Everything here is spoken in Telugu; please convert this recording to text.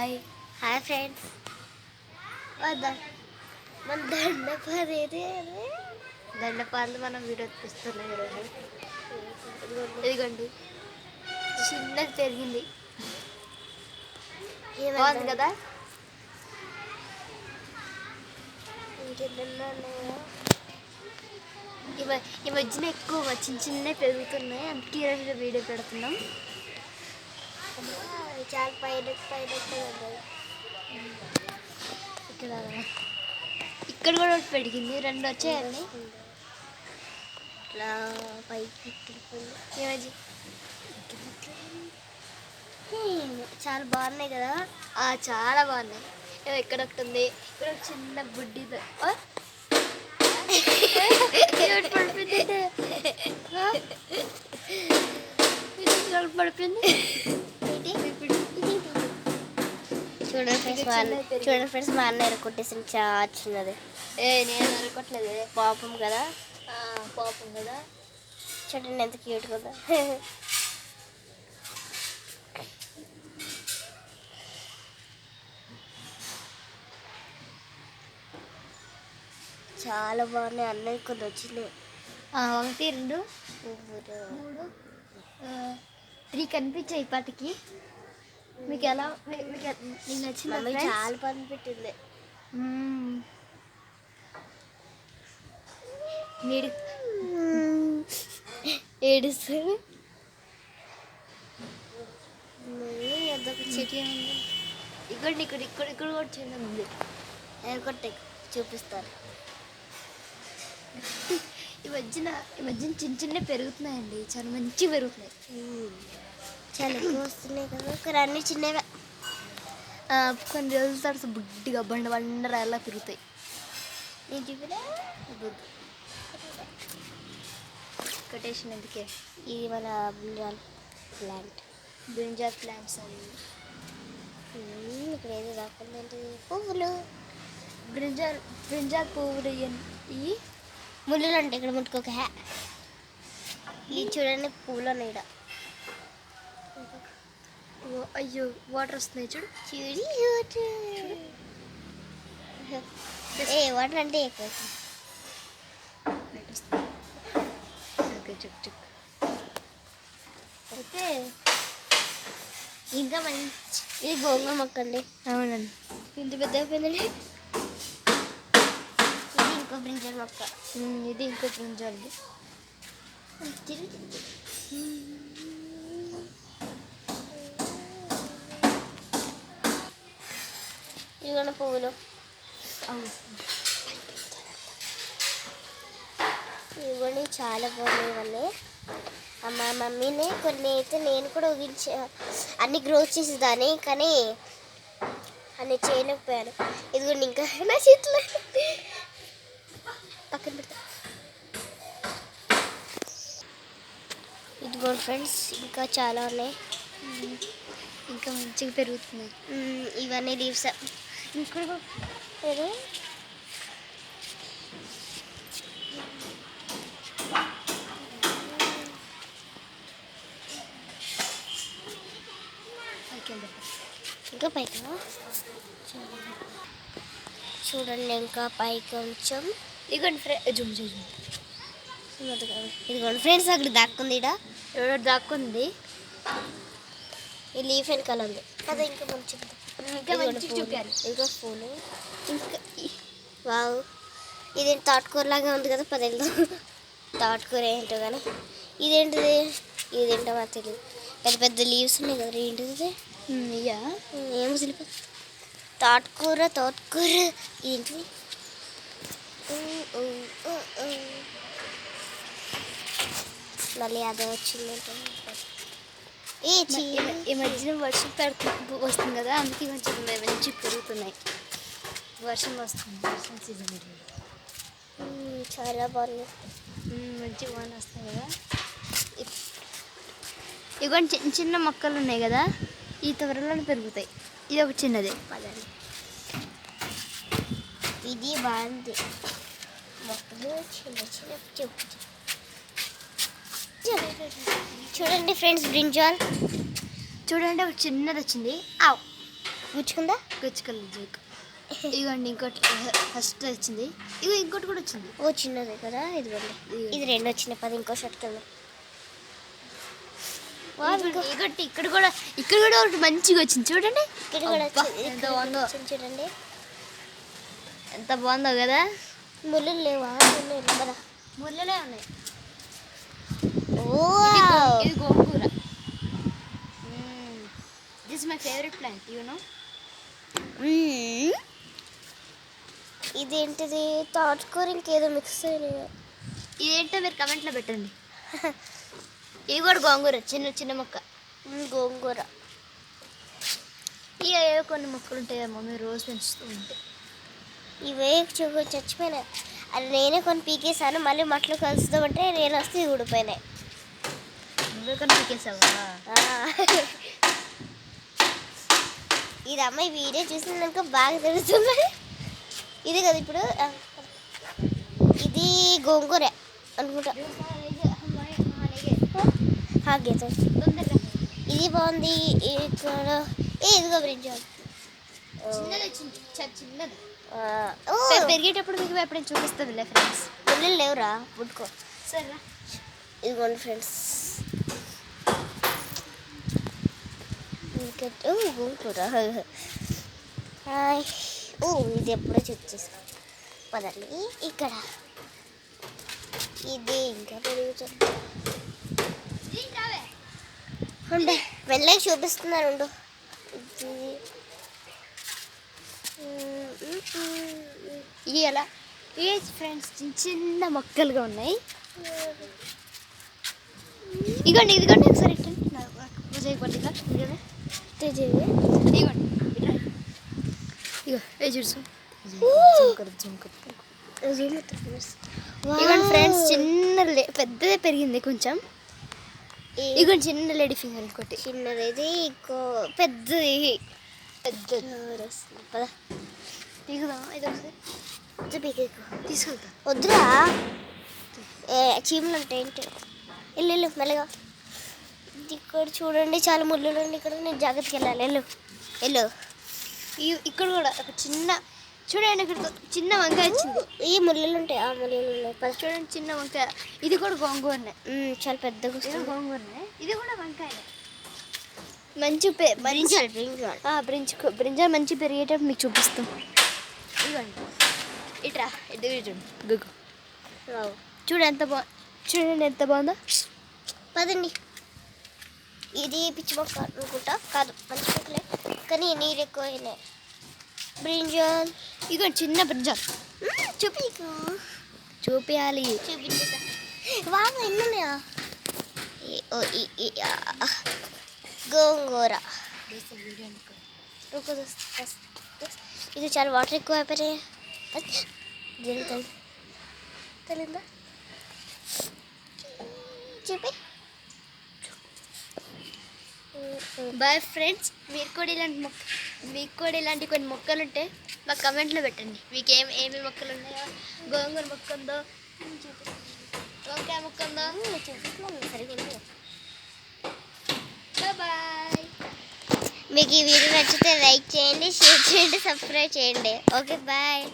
Hi friends. మన దండపాలు మనం వీడియో తీస్తున్నాం ఈరోజు. ఇదిగోండి చిన్నది పెరిగింది బాగుంది కదా. ఇంకేదన్నా ఈ మధ్యన ఎక్కువ చిన్నవి పెరుగుతున్నాయి, అందుకే ఈరోజు వీడియో పెడుతున్నాం. చాలా పైన ఇక్కడ కూడా ఒకటి పెరిగింది, 2 వచ్చాయండి. ఇట్లా పైకి చాలా బాగున్నాయి కదా. చాలా బాగున్నాయి. ఇక్కడ ఒకటి ఉంది, ఇక్కడ ఒక చిన్న బుడ్డి పడిపోయింది. చూడండి ఫ్రెండ్స్, మా అన్న ఎరకొట్టేసిన చాలా చిన్నది. నేను అనుకోవట్లేదు, పాపం కదా. పాపం కదా. చూడండి ఎంత క్యూట్ కదా. చాలా బాగున్నాయి. అన్నయ్య కొన్ని వచ్చినాయి. 1 2 3 3 కనిపించాయి ఇప్పటికి. మీకు ఎలా మీకు నచ్చింది? చాలా పని పెట్టింది. మీరు ఏడుస్తుంది. ఇక్కడ కూడా చిన్న ఉంది. ఎరకొట్టే చూపిస్తారు. ఈ మధ్యన చిన్న పెరుగుతున్నాయండి, చాలా మంచిగా పెరుగుతున్నాయి. చాలా ఎక్కువ వస్తున్నాయి కదా. కానీ అన్నీ చిన్నవే. కొన్ని రోజుల తర్వాత బుడ్డిగా బండ రాయలా పెరుగుతాయి. నేను చూపినా కొటేషన్ ఎందుకే. ఇది మన బ్రింజాల్ ప్లాంట్స్ అవి. ఇక్కడ ఏదో రాకుండా పువ్వులు. బ్రింజాల్ పువ్వులు ఇవి ముళ్ళు అంటే ఇక్కడ ముట్టుకోక. ఇది చూడండి పువ్వులు ఉన్నాయి ఇక్కడ. అయ్యో వాటర్ వస్తున్నాయి చూడు. వాటర్ అంటే ఎక్కువ. అయితే ఇంకా మంచి ఇది గోంగూర మొక్క అండి. అవునండి, ఇంత పెద్ద అయిపోయిందండి. ఇది ఇంకో బ్రింజాల్ మొక్క. ఇది ఇంకో బ్రింజాల్. ఇదిగోండి పువ్వులు. ఇవన్నీ చాలా బాగున్నాయి. ఇవన్నీ మా మమ్మీనే కొన్ని అయితే నేను కూడా అన్ని గ్రోత్ చేసేదాన్ని, కానీ అన్ని చేయలేకపోయాను. ఇదిగోండి ఇంకా నా చేతిలో పక్కన పెడతా. ఇదిగోండి ఫ్రెండ్స్, ఇంకా చాలా ఉన్నాయి. ఇంకా మంచిగా పెరుగుతున్నాయి. ఇవన్నీ లీవ్స్. ఇక్కడ ఏదో ఇంకా పైకి చూడండి. ఇంకా పైకి కొంచెం ఇదిగోండి ఇదిగోండి ఫ్రెండ్స్, అక్కడ దాక్కుంది. ఎవరో దాక్కుంది. ఈ లీఫ్ వెనకాల ఉంది కదా. ఇంకా మంచిగా చూపారు. ఇంకా పూలు. ఇంకా వావ్, ఇదేంటి తోటకూరలాగా ఉంది కదా. పదేళ్ళు తోటకూర ఏంటో కానీ ఇదేంటో మాకు తెలియదు. పెద్ద పెద్ద లీవ్స్ ఉన్నాయి కదా. ఏంటిది? ఏమో తెలియదు. తోటకూర ఏంటి? మళ్ళీ అదే వచ్చిందంటే ఈ మధ్యన వర్షం వస్తుంది కదా, అందుకే కొంచెం మంచి పెరుగుతున్నాయి. వర్షం వస్తుంది, వర్షం సీజన్. చాలా బాగుంది. మంచి వాన వస్తాయి కదా. ఇవన్నీ చిన్న మొక్కలు ఉన్నాయి కదా, ఈ త్వరలో పెరుగుతాయి. ఇది ఒక చిన్నది. ఇది బాగుంది. మొక్కలు చిన్న చూడండి ఫ్రెండ్స్, బ్రింజాల్ చూడండి, ఒక చిన్నది వచ్చింది. గుచ్చుకుందా? గుచ్చుకోలేదు జోక్. ఇదిగోండి ఇంకోటి ఫస్ట్ వచ్చింది. ఇగో ఇంకోటి కూడా వచ్చింది. ఓ చిన్నది కదా, ఇదిగోండి. ఇది 2 వచ్చినాయి. 10 ఇంకో షర్ట్కి వెళ్దాం. ఇంకోటి ఇక్కడ కూడా ఒకటి మంచిగా వచ్చింది చూడండి. ఇక్కడ కూడా ఎంత బాగుందో చూడండి. ఎంత బాగుందో కదా. ముళ్ళు లేవా? కదా, ముళ్ళలే ఉన్నాయి. ఓ ఇది గోంగూర. This my favourite plant you know. ఇదేంటిది? తోటకూర ఇంకేదో మిక్స్ అయినాయి. ఇదేంటో మీరు కమెంట్లో పెట్టండి. ఇది కూడా గోంగూర, చిన్న చిన్న మొక్క. గోంగూర. ఇక ఏవో కొన్ని మొక్కలు ఉంటాయి మమ్మీ రోజు పెంచుతూ ఉంటాయి. ఇవే చచ్చిపోయినాయి. అది నేనే కొన్ని పీకేసాను. మళ్ళీ మట్లో కలుస్తామంటే నేను వస్తే ఇవి ఊడిపోయినాయి. నువ్వే కొన్ని పీకేసావా? ఇది అమ్మాయి వీడియో చూసినాక బాగా తెలుస్తుంది. ఇది కదా ఇప్పుడు. ఇది గోంగూర అనుకుంటా. ఇది బాగుంది. ఇక్కడ ఇదిగో బ్రింజాల్ చిన్నది పెరిగేటప్పుడు మీకు ఎప్పుడైనా చూపిస్తుంది ఫ్రెండ్స్. పిల్లలు లేవురా పుట్టుకో. సరే ఇదిగోండి ఫ్రెండ్స్. గోంగూర. ఇది ఎప్పుడో చెక్ చేసుకో పదండి. ఇక్కడ ఇది ఇంకా పెరుగుతుంది. వెళ్ళకి చూపిస్తున్నాను. ఇవి ఎలా ఫ్రెండ్స్ చిన్న చిన్న మొక్కలుగా ఉన్నాయి. ఇదిగోండి ఒకసారి ఇదిగోండి ఫ్రెండ్స్, చిన్న పెద్దదే పెరిగింది కొంచెం. ఇదిగోండి చిన్న లేడీ ఫింగర్. ఇంకోటి చిన్నది, పెద్దది పదా పీకుదామా? ఇది ఒకసారి తీసుకెళ్తా. వద్దురా, చీమలు అంటే ఏంటి? వెళ్ళు మెల్లగా. ఇక్కడ చూడండి చాలా ముళ్ళు ఉండి. ఇక్కడ నేను జాగ్రత్తకి వెళ్ళాలి. వెళ్ళు. ఇక్కడ కూడా ఒక చిన్న చూడండి, ఇక్కడ చిన్న వంకాయ వచ్చింది. ఈ ముళ్ళు ఉంటాయి. ఆ ముళ్ళు ఉన్నాయి. చూడండి చిన్న వంకాయ. ఇది కూడా గోంగూరనే, చాలా పెద్దగా గోంగూరనే. ఇది కూడా వంకాయ మంచి బ్రింజాల్ మంచి పెరిగేటప్పుడు మీకు చూపిస్తాం. ఇవ్వండి ఇట్రా గుగ్గు. చూడండి ఎంత బాగుందో. పదండి. ఇది పిచ్చి మొక్క అనుకుంటా. కాదు, మంచి మొక్కలే కానీ నీరు ఎక్కువ అయినాయి. బ్రింజాల్. ఇదిగో చిన్న బ్రింజాల్. చూపించాలి. చూపించేసా. వామ ఎన్నున్నాయా? గోంగూర. ఇది చాలా వాటర్ ఎక్కువ అయిపోయినాయి. తెలిందా? చూపి. Bye friends. మీకు కూడా ఇలాంటి కొన్ని మొక్కలు ఉంటే మాకు కమెంట్లో పెట్టండి. మీకు ఏమి మొక్కలు ఉన్నాయో, గోంగూర మొక్క ఉందో, వంకాయ మొక్క ఉందో చూపిస్తున్నాను. సరిగ్గా. బాయ్. మీకు ఈ వీడియో నచ్చితే లైక్ చేయండి, షేర్ చేయండి, సబ్స్క్రైబ్ చేయండి. Okay bye.